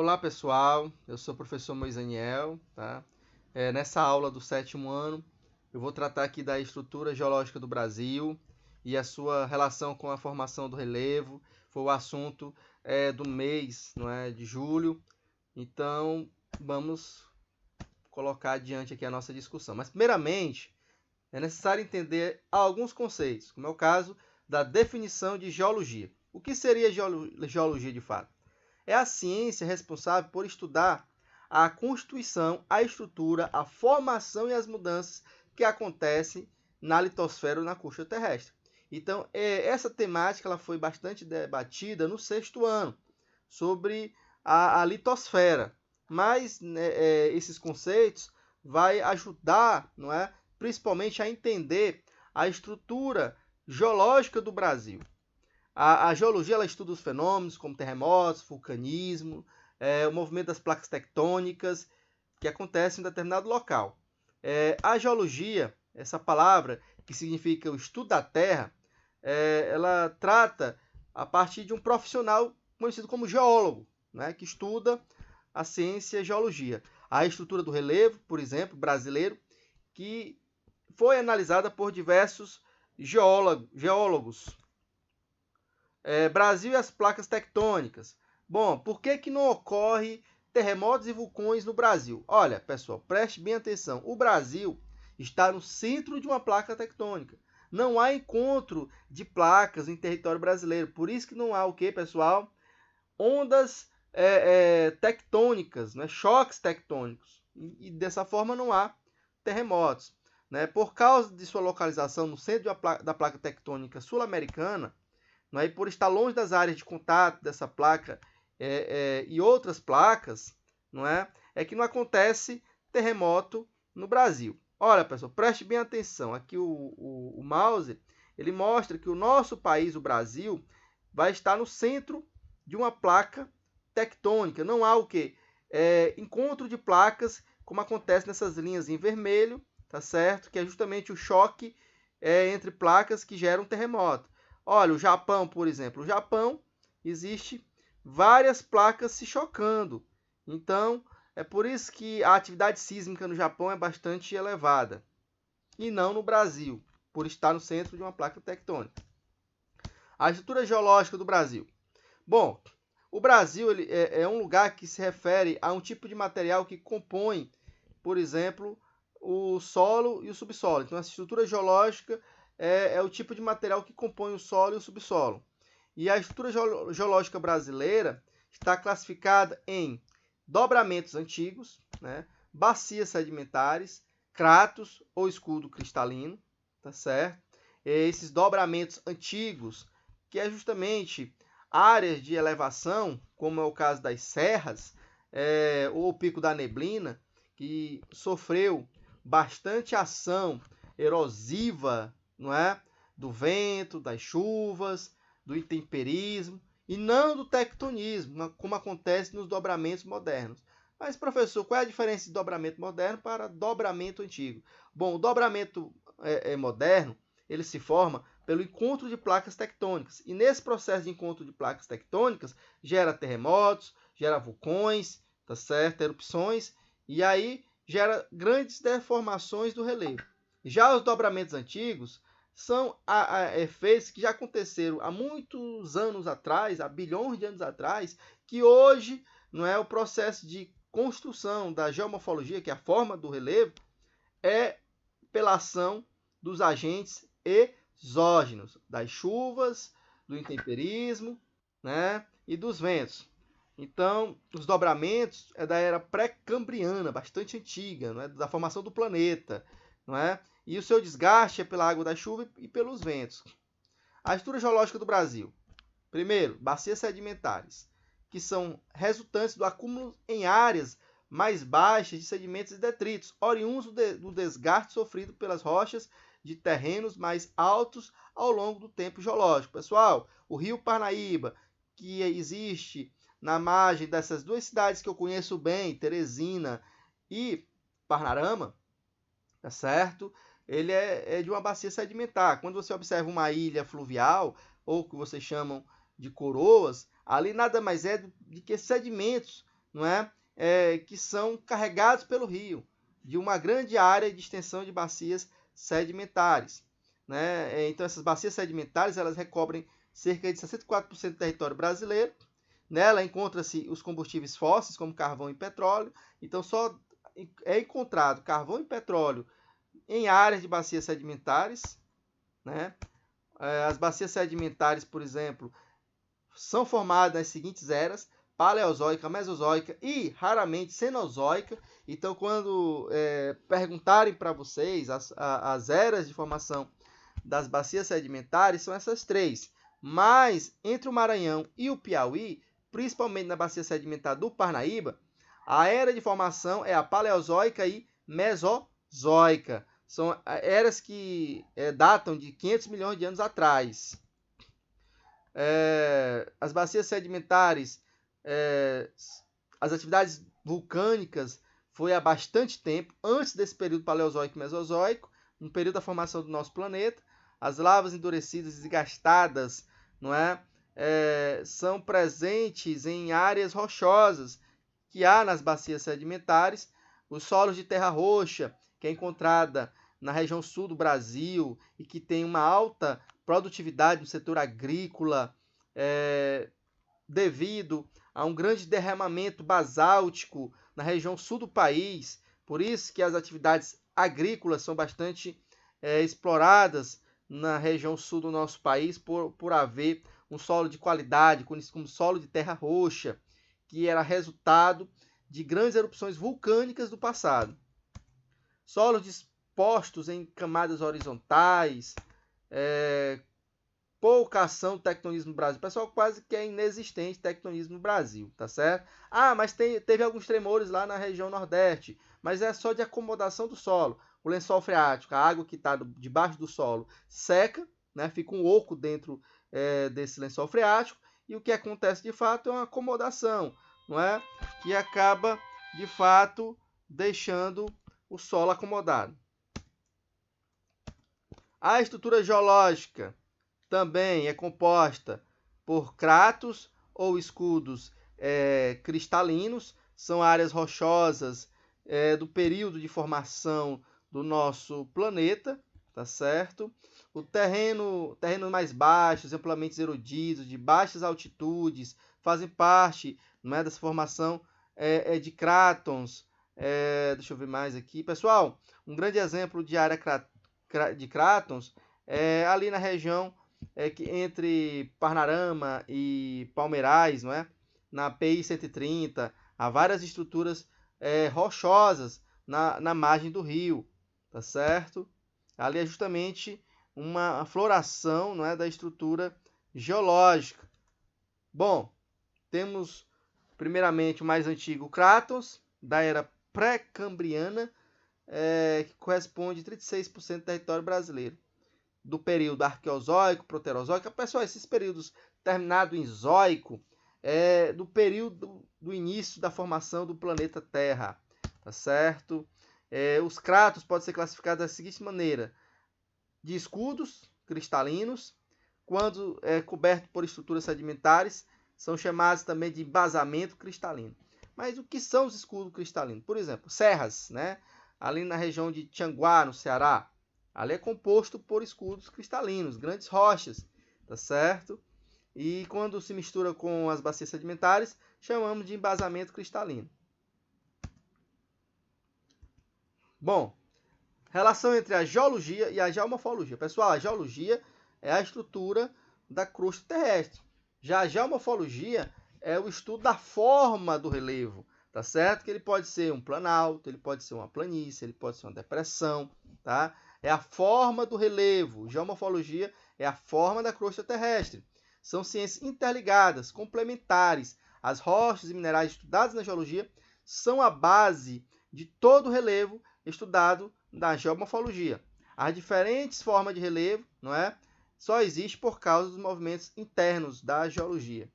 Olá pessoal, eu sou o professor Moisaniel, tá? Nessa aula do sétimo ano, eu vou tratar aqui da estrutura geológica do Brasil e a sua relação com a formação do relevo. Foi o assunto do mês, não é, de julho. Então, vamos colocar adiante aqui a nossa discussão. Mas, primeiramente, é necessário entender alguns conceitos, como é o caso da definição de geologia. O que seria geologia de fato? É a ciência responsável por estudar a constituição, a estrutura, a formação e as mudanças que acontecem na litosfera ou na crosta terrestre. Então, essa temática ela foi bastante debatida no sexto ano, sobre a litosfera. Mas né, esses conceitos vai ajudar, não é, principalmente a entender a estrutura geológica do Brasil. A geologia ela estuda os fenômenos como terremotos, vulcanismo, o movimento das placas tectônicas que acontecem em determinado local. A geologia, essa palavra que significa o estudo da Terra, ela trata a partir de um profissional conhecido como geólogo, né, que estuda a ciência geologia. A estrutura do relevo, por exemplo, brasileiro, que foi analisada por diversos geólogos. Brasil e as placas tectônicas. Bom, por que não ocorre terremotos e vulcões no Brasil? Olha, pessoal, preste bem atenção. O Brasil está no centro de uma placa tectônica. Não há encontro de placas em território brasileiro. Por isso que não há o que, pessoal? Ondas tectônicas, né? Choques tectônicos. E dessa forma não há terremotos. Né? Por causa de sua localização no centro da placa tectônica sul-americana, não é? E por estar longe das áreas de contato dessa placa e outras placas, não é que não acontece terremoto no Brasil. Olha, pessoal, preste bem atenção. Aqui o mouse ele mostra que o nosso país, o Brasil, vai estar no centro de uma placa tectônica. Não há o que? Encontro de placas, como acontece nessas linhas em vermelho, tá certo? Que é justamente o choque entre placas que geram terremoto. Olha, o Japão, por exemplo. O Japão, existe várias placas se chocando. Então, é por isso que a atividade sísmica no Japão é bastante elevada. E não no Brasil, por estar no centro de uma placa tectônica. A estrutura geológica do Brasil. Bom, o Brasil é um lugar que se refere a um tipo de material que compõe, por exemplo, o solo e o subsolo. Então, essa estrutura geológica é o tipo de material que compõe o solo e o subsolo. E a estrutura geológica brasileira está classificada em dobramentos antigos, né, bacias sedimentares, cratos ou escudo cristalino, tá certo? Esses dobramentos antigos, que é justamente áreas de elevação, como é o caso das serras, ou o Pico da Neblina, que sofreu bastante ação erosiva, não é? Do vento, das chuvas, do intemperismo e não do tectonismo, como acontece nos dobramentos modernos. Mas, professor, qual é a diferença de dobramento moderno para dobramento antigo? Bom, o dobramento moderno ele se forma pelo encontro de placas tectônicas. E nesse processo de encontro de placas tectônicas, gera terremotos, gera vulcões, tá certo? Erupções, e aí gera grandes deformações do relevo. Já os dobramentos antigos são efeitos que já aconteceram há muitos anos atrás, há bilhões de anos atrás, que hoje não é o processo de construção da geomorfologia, que é a forma do relevo, é pela ação dos agentes exógenos, das chuvas, do intemperismo, né, e dos ventos. Então, os dobramentos é da era pré-cambriana, bastante antiga, não é? Da formação do planeta, não é? E o seu desgaste é pela água da chuva e pelos ventos. A estrutura geológica do Brasil. Primeiro, bacias sedimentares, que são resultantes do acúmulo em áreas mais baixas de sedimentos e detritos, oriundos do desgaste sofrido pelas rochas de terrenos mais altos ao longo do tempo geológico. Pessoal, o rio Parnaíba, que existe na margem dessas duas cidades que eu conheço bem, Teresina e Parnarama, tá certo? Ele é de uma bacia sedimentar. Quando você observa uma ilha fluvial, ou que vocês chamam de coroas, ali nada mais é do que sedimentos não é? Que são carregados pelo rio, de uma grande área de extensão de bacias sedimentares, né? Então essas bacias sedimentares elas recobrem cerca de 64% do território brasileiro. Nela encontra-se os combustíveis fósseis, como carvão e petróleo. Então só é encontrado carvão e petróleo em áreas de bacias sedimentares, né? As bacias sedimentares, por exemplo, são formadas nas seguintes eras: paleozoica, mesozoica e raramente cenozoica. Então, quando perguntarem para vocês as eras de formação das bacias sedimentares, são essas três. Mas entre o Maranhão e o Piauí, principalmente na bacia sedimentar do Parnaíba, a era de formação é a paleozoica e mesozoica. São eras que datam de 500 milhões de anos atrás. As bacias sedimentares, as atividades vulcânicas foi há bastante tempo, antes desse período paleozoico e mesozoico, um período da formação do nosso planeta. As lavas endurecidas e desgastadas, não é? São presentes em áreas rochosas que há nas bacias sedimentares. Os solos de terra roxa, que é encontrada na região sul do Brasil e que tem uma alta produtividade no setor agrícola, devido a um grande derramamento basáltico na região sul do país. Por isso que as atividades agrícolas são bastante exploradas na região sul do nosso país, por haver um solo de qualidade, conhecido como solo de terra roxa, que era resultado de grandes erupções vulcânicas do passado. Solos dispostos em camadas horizontais, pouca ação do tectonismo no Brasil. O pessoal quase que é inexistente tectonismo no Brasil, tá certo? Mas teve alguns tremores lá na região nordeste, mas é só de acomodação do solo. O lençol freático, a água que está debaixo do solo, seca, né? Fica um oco dentro desse lençol freático, e o que acontece de fato é uma acomodação, não é? Que acaba de fato deixando o solo acomodado. A estrutura geológica também é composta por cratos ou escudos cristalinos, são áreas rochosas do período de formação do nosso planeta, tá certo? O terrenos mais baixos, amplamente erodidos, de baixas altitudes, fazem parte, não é, dessa formação de crátons. Deixa eu ver mais aqui. Pessoal, um grande exemplo de área de crátons é ali na região que entre Parnarama e Palmeirais, não é? Na PI 130, há várias estruturas rochosas na margem do rio, tá certo? Ali é justamente uma floração, não é, da estrutura geológica. Bom, temos primeiramente o mais antigo Crátons, da era pré-cambriana, que corresponde a 36% do território brasileiro. Do período arqueozoico, proterozoico. Pessoal, esses períodos terminados em zoico do período do início da formação do planeta Terra, tá certo? Os cratos podem ser classificados da seguinte maneira: de escudos cristalinos, quando coberto por estruturas sedimentares, são chamados também de embasamento cristalino. Mas o que são os escudos cristalinos? Por exemplo, serras, né? Ali na região de Tianguá, no Ceará, ali é composto por escudos cristalinos, grandes rochas, tá certo? E quando se mistura com as bacias sedimentares, chamamos de embasamento cristalino. Bom, relação entre a geologia e a geomorfologia. Pessoal, a geologia é a estrutura da crosta terrestre. Já a geomorfologia é o estudo da forma do relevo, tá certo? Que ele pode ser um planalto, ele pode ser uma planície, ele pode ser uma depressão, tá? É a forma do relevo. Geomorfologia é a forma da crosta terrestre. São ciências interligadas, complementares. As rochas e minerais estudados na geologia são a base de todo o relevo estudado na geomorfologia. As diferentes formas de relevo, não é, só existem por causa dos movimentos internos da geologia.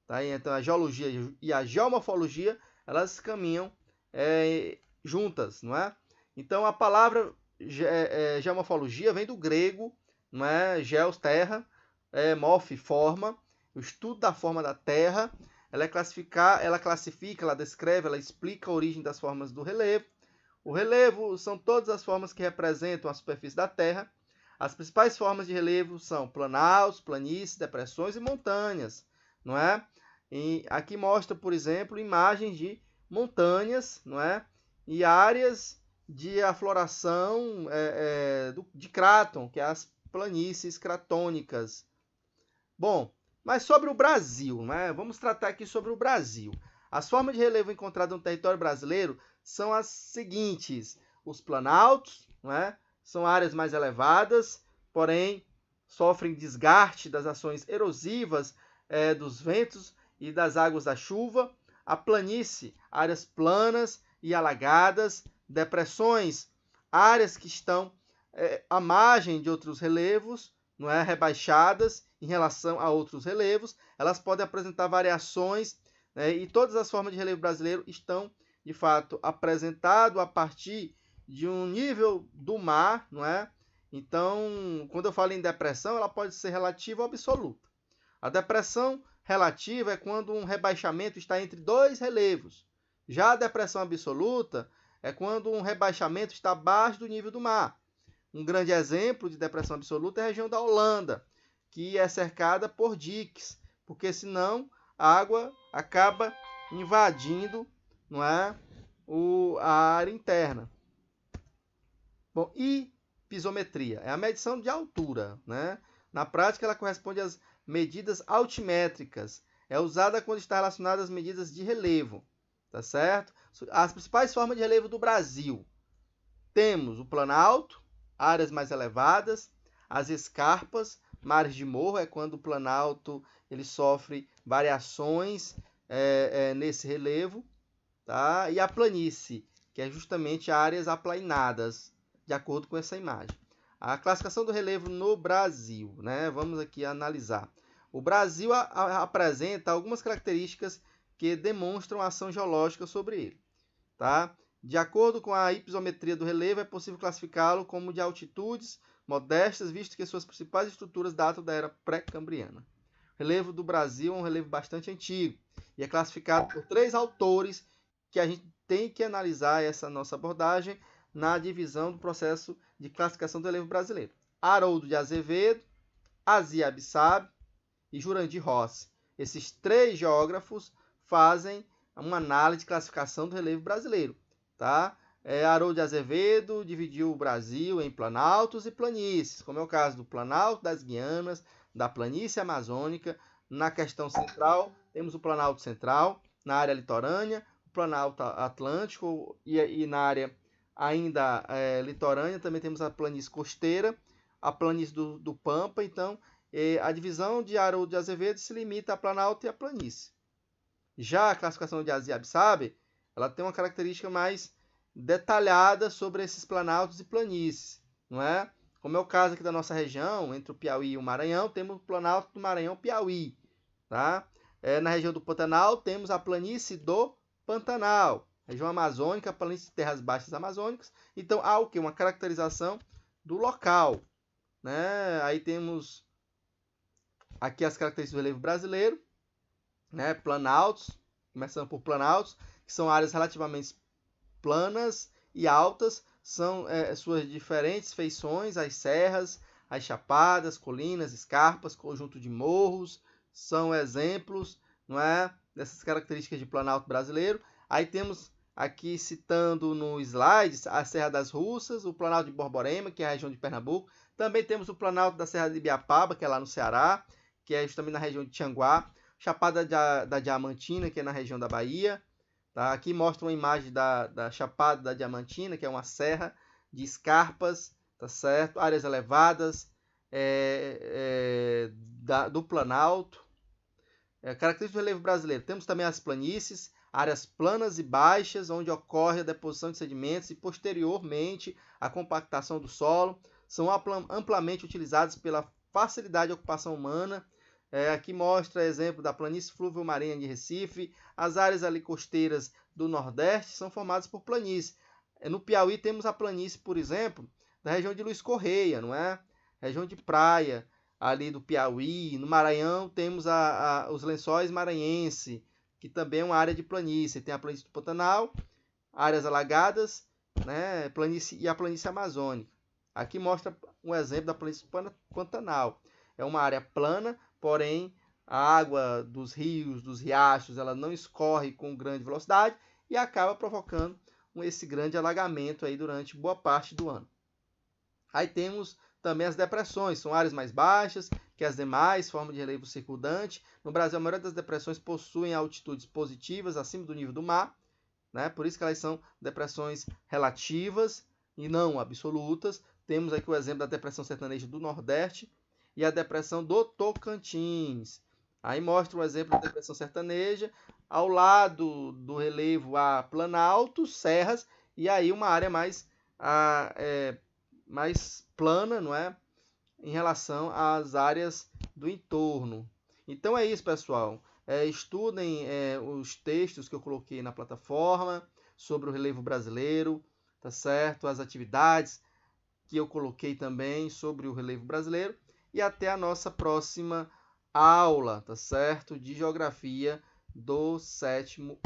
Tá? Então a geologia e a geomorfologia elas caminham juntas, não é? Então a palavra geomorfologia vem do grego, não é? Geos, terra, morphe, forma, o estudo da forma da terra. ela classifica, ela descreve, ela explica a origem das formas do relevo. O relevo são todas as formas que representam a superfície da Terra. As principais formas de relevo são planaltos, planícies, depressões e montanhas, não é? E aqui mostra, por exemplo, imagens de montanhas, não é? E áreas de afloração de cráton, que é as planícies cratônicas. Bom, mas sobre o Brasil, né? Vamos tratar aqui sobre o Brasil. As formas de relevo encontradas no território brasileiro são as seguintes: os planaltos, né? São áreas mais elevadas, porém sofrem desgaste das ações erosivas dos ventos e das águas da chuva. A planície, áreas planas e alagadas. Depressões, áreas que estão à margem de outros relevos, não é, rebaixadas em relação a outros relevos. Elas podem apresentar variações, né, e todas as formas de relevo brasileiro estão, de fato, apresentado a partir de um nível do mar, não é? Então, quando eu falo em depressão, ela pode ser relativa ou absoluta. A depressão relativa é quando um rebaixamento está entre dois relevos. Já a depressão absoluta é quando um rebaixamento está abaixo do nível do mar. Um grande exemplo de depressão absoluta é a região da Holanda, que é cercada por diques, porque senão a água acaba invadindo, não é, a área interna. Bom, e pisometria é a medição de altura, né? Na prática, ela corresponde às medidas altimétricas. É usada quando está relacionada às medidas de relevo, tá certo? As principais formas de relevo do Brasil: temos o planalto, áreas mais elevadas, as escarpas, mares de morro, é quando o planalto ele sofre variações nesse relevo, tá? E a planície, que é justamente áreas aplainadas, de acordo com essa imagem. A classificação do relevo no Brasil, né? Vamos aqui analisar. O Brasil apresenta algumas características que demonstram a ação geológica sobre ele, tá? De acordo com a hipisometria do relevo, é possível classificá-lo como de altitudes modestas, visto que suas principais estruturas datam da era pré-cambriana. O relevo do Brasil é um relevo bastante antigo e é classificado por 3 autores que a gente tem que analisar essa nossa abordagem na divisão do processo de classificação do relevo brasileiro. Haroldo de Azevedo, Azia Abissab e Jurandir Rossi. Esses 3 geógrafos fazem uma análise de classificação do relevo brasileiro, tá? Haroldo de Azevedo dividiu o Brasil em planaltos e planícies, como é o caso do Planalto das Guianas, da planície amazônica. Na questão central, temos o Planalto Central, na área litorânea, o Planalto Atlântico e na área ainda litorânea também temos a planície costeira, a planície do Pampa. Então, a divisão de Haroldo de Azevedo se limita a Planalto e a planície. Já a classificação de Azia Abissab, ela tem uma característica mais detalhada sobre esses planaltos e planícies, não é? Como é o caso aqui da nossa região, entre o Piauí e o Maranhão, temos o planalto do Maranhão-Piauí, tá? Na região do Pantanal, temos a planície do Pantanal, região amazônica, planície de terras baixas amazônicas. Então, há o quê? Uma caracterização do local, né? Aí temos aqui as características do relevo brasileiro, né? Planaltos, começando por planaltos, que são áreas relativamente planas e altas, são suas diferentes feições, as serras, as chapadas, colinas, escarpas, conjunto de morros, são exemplos, não é, dessas características de planalto brasileiro. Aí temos aqui, citando no slide, a Serra das Russas, o Planalto de Borborema, que é a região de Pernambuco. Também temos o Planalto da Serra de Ibiapaba, que é lá no Ceará, que é justamente na região de Tianguá. Chapada da Diamantina, que é na região da Bahia. Tá? Aqui mostra uma imagem da Chapada da Diamantina, que é uma serra de escarpas, tá certo? Áreas elevadas do Planalto. Características do relevo brasileiro. Temos também as planícies, áreas planas e baixas, onde ocorre a deposição de sedimentos e, posteriormente, a compactação do solo. São amplamente utilizadas pela facilidade de ocupação humana. Aqui mostra exemplo da planície fluvio-marinha de Recife. As áreas ali costeiras do Nordeste são formadas por planície. No Piauí temos a planície, por exemplo, da região de Luiz Correia, não é? Região de praia ali do Piauí. No Maranhão temos os lençóis maranhenses, que também é uma área de planície. Tem a planície do Pantanal, áreas alagadas, né, planície e a planície amazônica. Aqui mostra um exemplo da planície do Pantanal. É uma área plana, porém a água dos rios, dos riachos, ela não escorre com grande velocidade e acaba provocando esse grande alagamento aí durante boa parte do ano. Aí temos também as depressões, são áreas mais baixas que as demais formas de relevo circundante. No Brasil, a maioria das depressões possuem altitudes positivas acima do nível do mar, né? Por isso que elas são depressões relativas e não absolutas. Temos aqui o exemplo da depressão sertaneja do Nordeste e a depressão do Tocantins. Aí mostra um exemplo da depressão sertaneja, ao lado do relevo há planaltos, serras, e aí uma área mais plana, não é? Em relação às áreas do entorno. Então é isso, pessoal. Estudem os textos que eu coloquei na plataforma sobre o relevo brasileiro, tá certo? As atividades que eu coloquei também sobre o relevo brasileiro e até a nossa próxima aula, tá certo? De geografia do 7º